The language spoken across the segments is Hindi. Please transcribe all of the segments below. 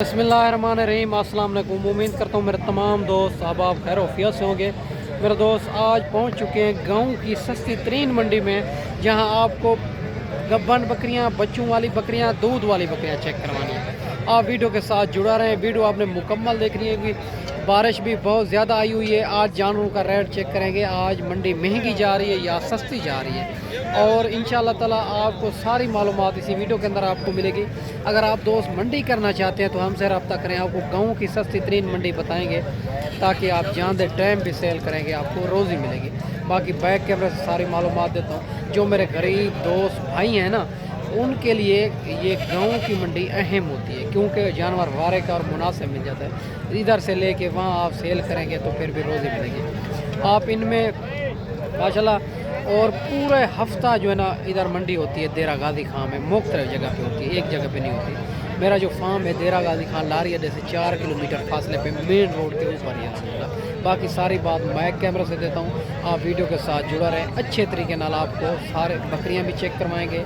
बिस्मिल्लाहिर्रहमानिर्रहीम। अस्सलाम वालेकुम। उम्मीद करता हूँ मेरे तमाम दोस्त अब खैर वफियत से होंगे। मेरे दोस्त आज पहुँच चुके हैं गांव की सस्ती तरीन मंडी में, जहां आपको गब्बन बकरियां, बच्चों वाली बकरियां, दूध वाली बकरियां चेक करवानी है। आप वीडियो के साथ जुड़ा रहें। वीडियो आपने मुकम्मल देखनी है कि बारिश भी बहुत ज़्यादा आई हुई है। आज जानवरों का रेट चेक करेंगे, आज मंडी महंगी जा रही है या सस्ती जा रही है, और इंशाल्लाह ताला आपको सारी मालूमात इसी वीडियो के अंदर आपको मिलेगी। अगर आप दोस्त मंडी करना चाहते हैं तो हमसे रब्ता करें, आपको गाँव की सस्ती तरीन मंडी बताएँगे ताकि आप जान दें टाइम भी सेल करेंगे, आपको रोज़ी मिलेगी। बाकी बैक कैमरे से सारी मालूमात देता हूँ। जो मेरे गरीब दोस्त भाई हैं ना, उनके लिए ये गाँव की मंडी अहम होती है, क्योंकि जानवर वारे का और मुनासिब मिल जाता है। इधर से लेके वहाँ आप सेल करेंगे तो फिर भी रोज़ी मिलेगी। आप इनमें माशाल्लाह, और पूरे हफ्ता जो है ना इधर मंडी होती है। देरा गाजी खां में मुख्तलिफ जगह पे होती है, एक जगह पे नहीं होती। मेरा जो फार्म है देरा गाजी खान लारी अड्डे से 4 किलोमीटर फासले पे मेन रोड के ऊपर ही है। बाकी सारी बात मैं कैमरे से देता हूँ, आप वीडियो के साथ जुड़ा रहें। अच्छे तरीके नाल आपको सारे बकरियाँ भी चेक करवाएंगे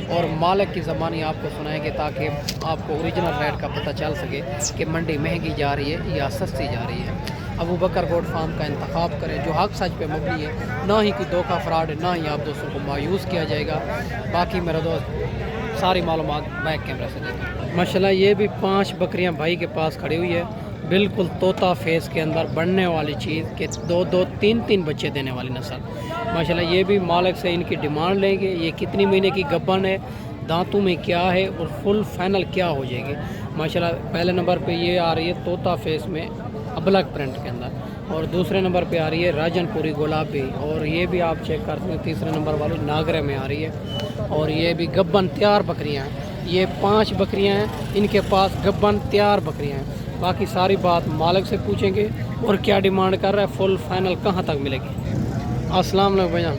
और मालिक की ज़बानी आपको सुनाएंगे, ताकि आपको ओरिजिनल रेट का पता चल सके कि मंडी महंगी जा रही है या सस्ती जा रही है। अबू बकर गोट फार्म का इंतखाब करें जो हक सच पे मबनी है, ना ही कोई धोखा फ्रॉड है, ना ही आप दोस्तों को मायूस किया जाएगा। बाकी मेरा दोस्त सारी मालूमात बैक कैमरे से देते हैं। माशाल्लाह ये भी 5 बकरियां भाई के पास खड़ी हुई है, बिल्कुल तोता फेस के अंदर बढ़ने वाली चीज़ के 2-2, 3-3 बच्चे देने वाली नस्ल। माशाल्लाह ये भी मालिक से इनकी डिमांड लेंगे, ये कितनी महीने की गब्बन है, दांतों में क्या है और फुल फाइनल क्या हो जाएगी। माशाल्लाह पहले नंबर पे ये आ रही है तोता फेस में अबलग प्रिंट के अंदर, और दूसरे नंबर पे आ रही है राजनपुरी गुलाबी, और ये भी आप चेक कर सकते हैं तीसरे नंबर वाली नागरे में आ रही है। और ये भी गब्बन तैयार बकरियां हैं। ये 5 बकरियां हैं, इनके पास गब्बन तैयार बकरियां हैं। बाकी सारी बात मालिक से पूछेंगे और क्या डिमांड कर रहा है, फुल फाइनल कहाँ तक मिलेगी। अस्सलाम वालेकुम भैया।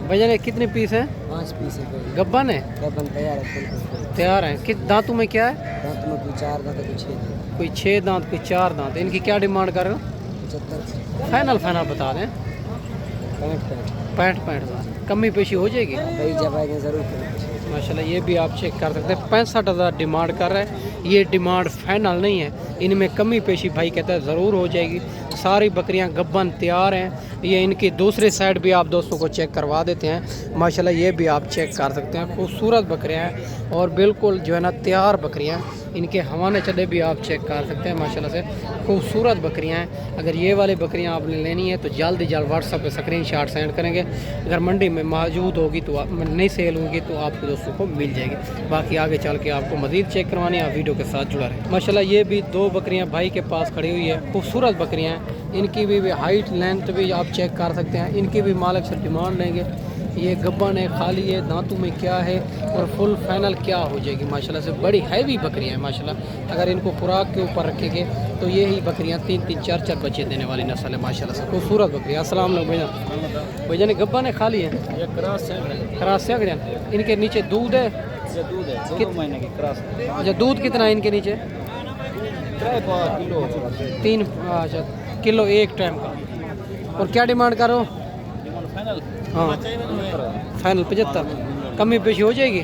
भैया ने कितने पीस हैं? 5 पीस है। गब्बन है? गब्बन तैयार है, तैयार हैं। किस दांतों में क्या है? दांत में कोई 4 दांत कोई 6 दांत। कोई 6 दांत कोई 4 दांत। इनकी क्या डिमांड कर रहे हो? 75 फाइनल बता दें। 65 हज़ार। कमी पेशी हो जाएगी? कई जगह ज़रूर। माशाल्लाह ये भी आप चेक कर सकते हैं, 65 हज़ार डिमांड कर रहा है। ये डिमांड फाइनल नहीं है, इनमें कमी पेशी भाई कहता है ज़रूर हो जाएगी। सारी बकरियां गब्बन तैयार हैं। ये इनकी दूसरी साइड भी आप दोस्तों को चेक करवा देते हैं। माशाल्लाह ये भी आप चेक कर सकते हैं, खूबसूरत बकरियां हैं और बिल्कुल जो है ना तैयार बकरियां। इनके हवाने चढ़े भी आप चेक कर सकते हैं। माशाल्लाह से खूबसूरत बकरियां हैं। अगर ये वाली बकरियां आपने लेनी है तो जल्द व्हाट्सएप पे स्क्रीनशॉट सेंड करेंगे। अगर मंडी में मौजूद होगी तो नहीं सेल होगी तो आपके दोस्तों को मिल जाएगी। बाकी आगे चल के आपको मज़ीद चेक करवानी है, आप वीडियो के साथ जुड़ा रहे। माशाल्लाह ये भी 2 बकरियां भाई के पास खड़ी हुई है, खूबसूरत बकरियां हैं। इनकी भी हाइट लेंथ भी आप चेक कर सकते हैं। इनकी भी मालिक से डिमांड लेंगे। ये गब्बन है, खाली है, दांतों में क्या है और फुल फाइनल क्या हो जाएगी। माशाल्लाह से बड़ी हैवी बकरियां हैं। माशाल्लाह अगर इनको खुराक के ऊपर रखेंगे तो ये ही बकरियां 3-3, 4-4 बच्चे देने वाली नस्ल है। माशाल्लाह से खूबसूरत बकरियां। अस्सलाम वालेकुम भैया। भैया ने गब्बन है, खाली है? क्रॉस से इनके नीचे दूध है? दूध है 2 महीने की क्रॉस। अच्छा, दूध कितना है इनके नीचे? 3 किलो एक टाइम का। और क्या डिमांड करो? हाँ फाइनल 75। कमी पेशी हो जाएगी?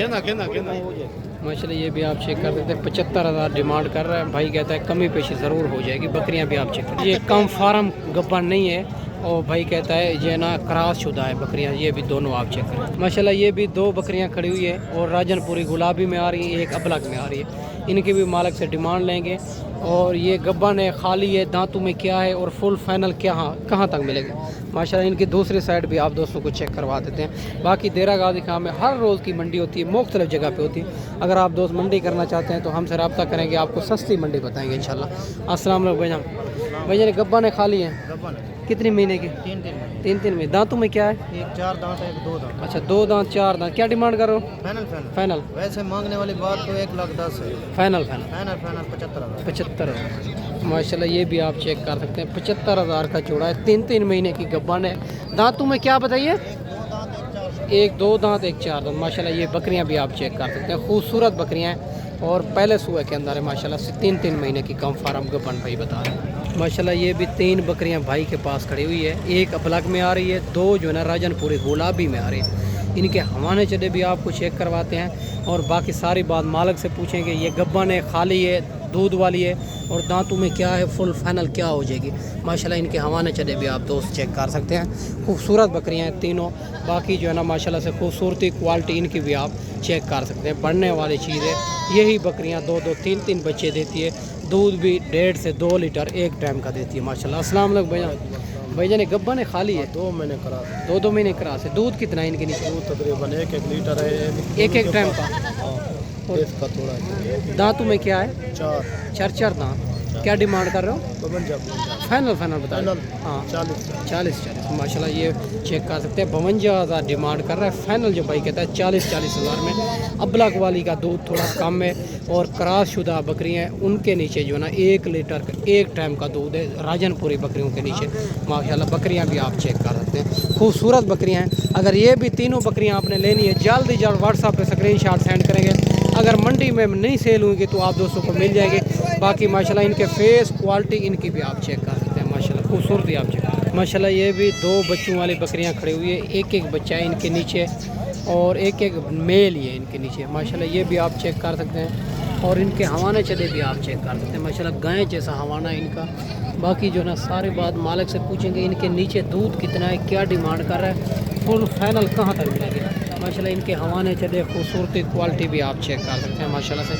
माशाल्लाह ये भी आप चेक कर सकते हैं, 75 हज़ार डिमांड कर रहा है भाई, कहता है कमी पेशी ज़रूर हो जाएगी। बकरियां भी आप चेक करें, ये कम फार्म गब्बन नहीं है, और भाई कहता है ये ना क्रॉस शुदा है बकरियां। ये भी दोनों आप चेक करें। माशाल्लाह ये भी 2 बकरियां खड़ी हुई है, और राजनपुरी गुलाबी में आ रही है, एक अबलग में आ रही है। इनकी भी मालिक से डिमांड लेंगे। और ये गब्बन है, खाली है, दांतों में क्या है और फुल फाइनल क्या कहाँ तक मिलेगी। माशाल्लाह इनकी दूसरी साइड भी आप दोस्तों को चेक करवा देते हैं। बाकी देरा गाजी खां में हर रोज़ की मंडी होती है, मुख्तलिफ जगह पे होती है। अगर आप दोस्त मंडी करना चाहते हैं तो हमसे रब्ता करेंगे, आपको सस्ती मंडी बताएंगे इंशाल्लाह। अस्सलाम वालेकुम भैया। भैया ने गब्बन है, खाली है? कितनी महीने की? 3-3 में। दांतों में क्या है? एक 4 दांत है, 2 दांत। अच्छा, 2 दांत 4 दांत। क्या डिमांड करो? फाइनल। वैसे मांगने वाली बात तो 1,10,000 है। फाइनल 75,000। माशाल्लाह ये भी आप चेक कर सकते हैं, 75 हज़ार का जोड़ा है, 3-3 महीने की गब्बन है। दांतों में क्या बताइए? 1-2 दांत 1-4 दांत। माशाल्लाह ये बकरियां भी आप चेक कर सकते हैं, खूबसूरत बकरियां हैं और पहले सुबह के अंदर है। माशाल्लाह से 3-3 महीने की कम फार्म गब्बन भाई बता रहे हैं। माशाल्लाह ये भी 3 बकरियां भाई के पास खड़ी हुई है, एक अबलग में आ रही है, 2 जो है ना राजनपुरी गुलाबी में आ रही है। इनके हवाने चढ़े भी आपको चेक करवाते हैं, और बाकी सारी बात मालिक से पूछेंगे। ये गब्बन है, खाली है, दूध वाली है और दांतों में क्या है फुल फाइनल क्या हो जाएगी। माशाल्लाह इनके हवाने चले भी आप दोस्त चेक कर सकते हैं। खूबसूरत बकरियां हैं तीनों। बाकी जो है ना माशाल्लाह से खूबसूरती क्वालिटी इनकी भी आप चेक कर सकते हैं। बढ़ने वाली चीज़ है। यही बकरियां 2-2 3-3 बच्चे देती है। दूध भी 1.5 से 2 लीटर एक टाइम का देती है माशाल्लाह। अस्सलाम वालेकुम भैया। भैया ने गब्बा ने खाली है 2 महीने करा 2-2 महीने क्रॉस है। दूध कितना है इनके नीचे? दूध तकरीबन 1-1 लीटर है एक टाइम का। और इसका थोड़ा है। दांतों में क्या है? 4 दांत। क्या डिमांड कर रहे हो? फाइनल बता रहे हो? हाँ 40 माशाल्लाह ये चेक कर सकते हैं। 52,000 डिमांड कर रहा है। फाइनल जो भाई कहता है 40 हज़ार में। अबलग वाली का दूध थोड़ा कम है और क्रॉस शुदा बकरियाँ हैं उनके नीचे जो है ना 1 लीटर का एक टाइम का दूध है। राजनपुरी बकरियों के नीचे माशाल्लाह बकरियाँ भी आप चेक कर सकते हैं। खूबसूरत बकरियाँ हैं। अगर ये भी तीनों बकरियाँ आपने लेनी है जल्द व्हाट्सएप पर स्क्रीनशॉट सेंड करेंगे। अगर मंडी में नहीं सेल हुई तो आप दोस्तों को मिल जाएगी। बाकी माशाल्लाह इनके फेस क्वालिटी इनकी भी आप चेक कर सकते हैं। माशाल्लाह खूबसूरती आप चेक। माशाल्लाह ये भी 2 बच्चों वाली बकरियां खड़ी हुई है। एक बच्चा है इनके नीचे और एक मेल ही है इनके नीचे। माशाल्लाह ये भी आप चेक कर सकते हैं। और इनके हवाने चले भी आप चेक कर सकते हैं। माशाल्लाह गाय जैसा हवाना है इनका। बाकी जो ना सारी बात मालिक से पूछेंगे इनके नीचे दूध कितना है, क्या डिमांड कर रहा है, फुल फाइनल कहाँ तक मिलेगी। माशाल्लाह इनके हवाने चले खूबसूरती क्वालिटी भी आप चेक कर सकते हैं। माशाल्लाह से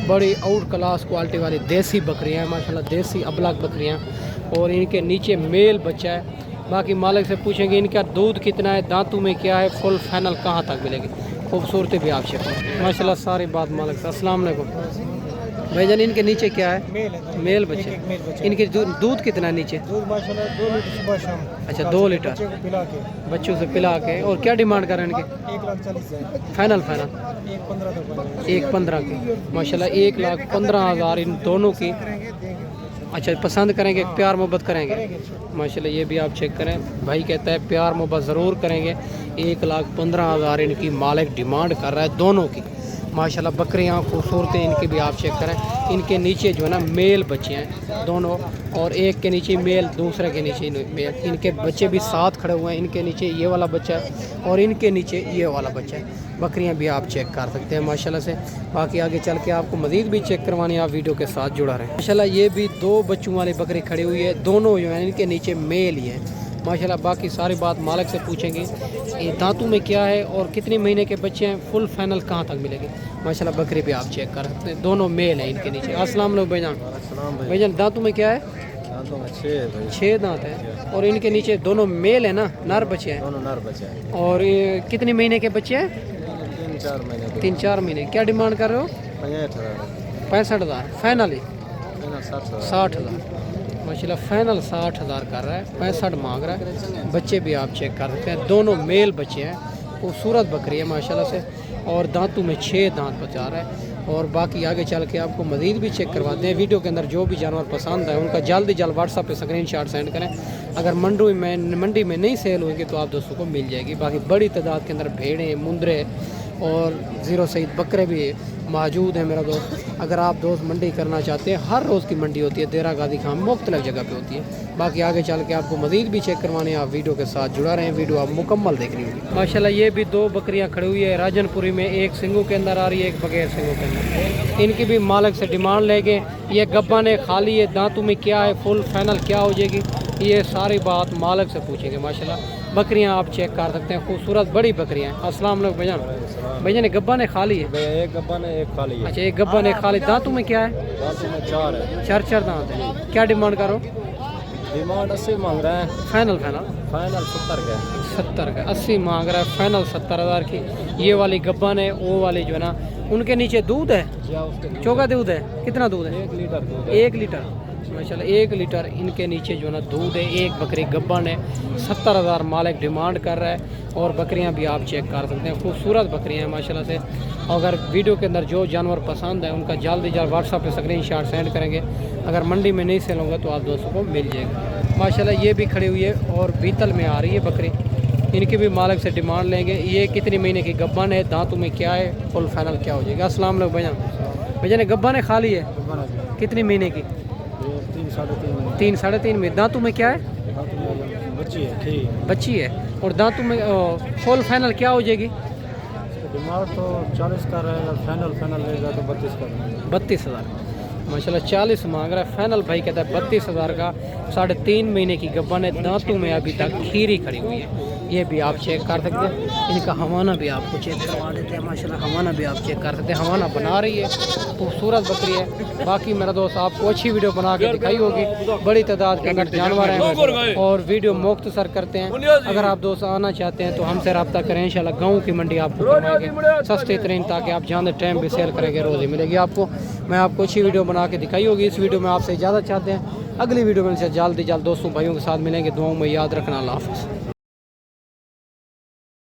बड़ी आउट क्लास क्वालिटी वाली देसी बकरियां हैं। माशाल्लाह देसी अबलग बकरियां और इनके नीचे मेल बच्चा है। बाकी मालिक से पूछेंगे इनका दूध कितना है, दांतों में क्या है, फुल फाइनल कहाँ तक मिलेगी। खूबसूरती भी आप चेक माशाल्लाह सारी बात मालिक से। अस्सलाम वालेकुम भाईजान। इनके नीचे क्या है? मेल बच्चे। इनके दूध कितना है नीचे? दूध माशाल्लाह 2 लीटर सुबह शाम। अच्छा 2 लीटर बच्चों से पिला के। और क्या डिमांड कर रहे हैं इनके? 1,40,000 फाइनल 1,15 की। माशाल्लाह 1,15,000 इन दोनों की। अच्छा पसंद करेंगे, प्यार मोहब्बत करेंगे। माशाल्लाह ये भी आप चेक करें। भाई कहता है प्यार मोहब्बत ज़रूर करेंगे। 1,15,000 इनकी मालिक डिमांड कर रहा है दोनों की। माशाल्लाह बकरियाँ खूबसूरत हैं इनकी भी आप चेक करें। इनके नीचे जो है ना मेल बच्चे हैं दोनों और एक के नीचे मेल दूसरे के नीचे मेल। इनके बच्चे भी साथ खड़े हुए हैं। इनके नीचे ये वाला बच्चा है और इनके नीचे ये वाला बच्चा है। बकरियां भी आप चेक कर सकते हैं माशाल्लाह से। बाकी आगे चल के आपको मज़ीद भी चेक करवानी है, आप वीडियो के साथ जुड़ा रहें। माशाल्लाह ये भी 2 बच्चों वाली बकरी खड़ी हुई है। दोनों जो है इनके नीचे मेल ही है माशाल्लाह। बाकी सारी बात मालिक से पूछेंगे ये दांतों में क्या है और कितने महीने के बच्चे हैं, फुल फाइनल कहाँ तक मिलेगी। माशाल्लाह बकरी भी आप चेक कर सकते हैं। दोनों मेल हैं इनके नीचे। अस्सलाम वालेकुम भाईजान। भाईजान दांतों में क्या है? दांतों में 6 दांत है और इनके नीचे दोनों मेल है ना, नर बच्चे हैं। दोनों नर बच्चे हैं। और ये कितने महीने के बच्चे हैं? 3-4 महीने। क्या डिमांड कर रहे हो? 65,000 फाइनल ही 60,000 माशाल्लाह फाइनल 60,000 कर रहा है। 65 मांग रहा है। बच्चे भी आप चेक कर सकते हैं। दोनों मेल बच्चे हैं। खूबसूरत बकरी है माशाल्लाह से। और दांतों में 6 दांत बचा रहा है। और बाकी आगे चल के आपको मज़ीद भी चेक करवाते हैं। वीडियो के अंदर जो भी जानवर पसंद है उनका जल्द व्हाट्सएप पे स्क्रीनशॉट सेंड करें। अगर मंडी में नहीं सेल होगी तो आप दोस्तों को मिल जाएगी। बाकी बड़ी तादाद के अंदर भेड़ें, मुंदरे और 0 सईद बकरे भी मौजूद हैं मेरा दोस्त। अगर आप दोस्त मंडी करना चाहते हैं, हर रोज़ की मंडी होती है देरा गादी खान मुख्तलिफ जगह पे होती है। बाकी आगे चल के आपको मज़ीद भी चेक करवाने, आप वीडियो के साथ जुड़ा रहे हैं। वीडियो आप मुकम्मल देख रही होगी। माशाल्लाह ये भी 2 बकरियां खड़ी हुई है राजनपुरी में। एक सिंगों के अंदर आ रही है, एक बगैर सिंगों के अंदर। इनकी भी मालिक से डिमांड लेंगे। ये गब्बा ने खाली है, दांतों में क्या है, फुल फाइनल क्या हो जाएगी, ये सारी बात मालिक से पूछेंगे। माशाल्लाह बकरियां आप चेक कर सकते हैं। खूबसूरत बड़ी बकरियां। अस्सलाम वालेकुम भैया। भैया ने गब्बा ने खाली है? एक गब्बा ने एक खाली है। अच्छा एक गब्बा ने खाली। दांतों में क्या है? दांतों में 4 है। 4 दांत है। क्या डिमांड करो? डिमांड 80 मांग रहे हैं। फाइनल 70 का 70 का 80 मांग रहा है। फाइनल 70,000 की। ये वाली गब्बा ने, वो वाली जो है ना उनके नीचे दूध है, चौका दूध है। कितना दूध है? 1 लीटर दूध है। 1 लीटर माशाल्लाह 1 लीटर इनके नीचे जो है ना दूध है। एक बकरी गब्बा ने 70,000 मालिक डिमांड कर रहा है। और बकरियां भी आप चेक कर सकते हैं। खूबसूरत बकरियां हैं माशाल्लाह से। अगर वीडियो के अंदर जो जानवर पसंद है उनका जल्द व्हाट्सएप पे स्क्रीनशॉट सेंड करेंगे। अगर मंडी में नहीं सेल होगा तो आप दोस्तों को मिल जाएगा। माशाल्लाह ये भी खड़ी हुई है और बीतल में आ रही है बकरी। इनकी भी मालिक से डिमांड लेंगे। ये कितने महीने की गब्बन है, दांतों में क्या है, फुल फाइनल क्या हो जाएगा। अस्सलाम वालेकुम भैया। भैया ने गब्बा ने खाली है? कितनी महीने की? 3 साढ़े 3 में। दांतों में क्या है? बच्ची है। और दांतों में फुल फाइनल क्या हो जाएगी? डिमांड तो 40 का रहेगा। फाइनल रहेगा तो 32 का। 32,000 माशाल्लाह 40 मांग रहा है। फाइनल भाई कहता है 32,000 का। 3.5 महीने की गब्बन है, दांतों में अभी तक खीरी खड़ी हुई है। ये भी आप चेक कर सकते हैं। इनका हवाना भी आपको चेक करवा देते हैं। माशाल्लाह हवाना भी आप चेक कर सकते हैं। हवाना बना रही है, खूबसूरत बकरी है। बाकी मेरा दोस्त आपको अच्छी वीडियो बना के दिखाई होगी। बड़ी तादाद के अगर जानवर हैं और वीडियो मुख्तसर करते हैं। अगर आप दोस्त आना चाहते हैं तो हमसे रब्ता करें। इंशाल्लाह गाँव की मंडी आपको करवाएंगे सस्ते तरीन, ताकि आप जाने टाइम भी सेल करेंगे, रोज़ी मिलेगी आपको। मैं आपको अच्छी वीडियो बना के दिखाई होगी। इस वीडियो में आपसे इजाज़त चाहते हैं। अगली वीडियो में से जल्द दोस्तों भाइयों के साथ मिलेंगे। दुआओं में याद रखना। अल्लाह हाफ़िज़।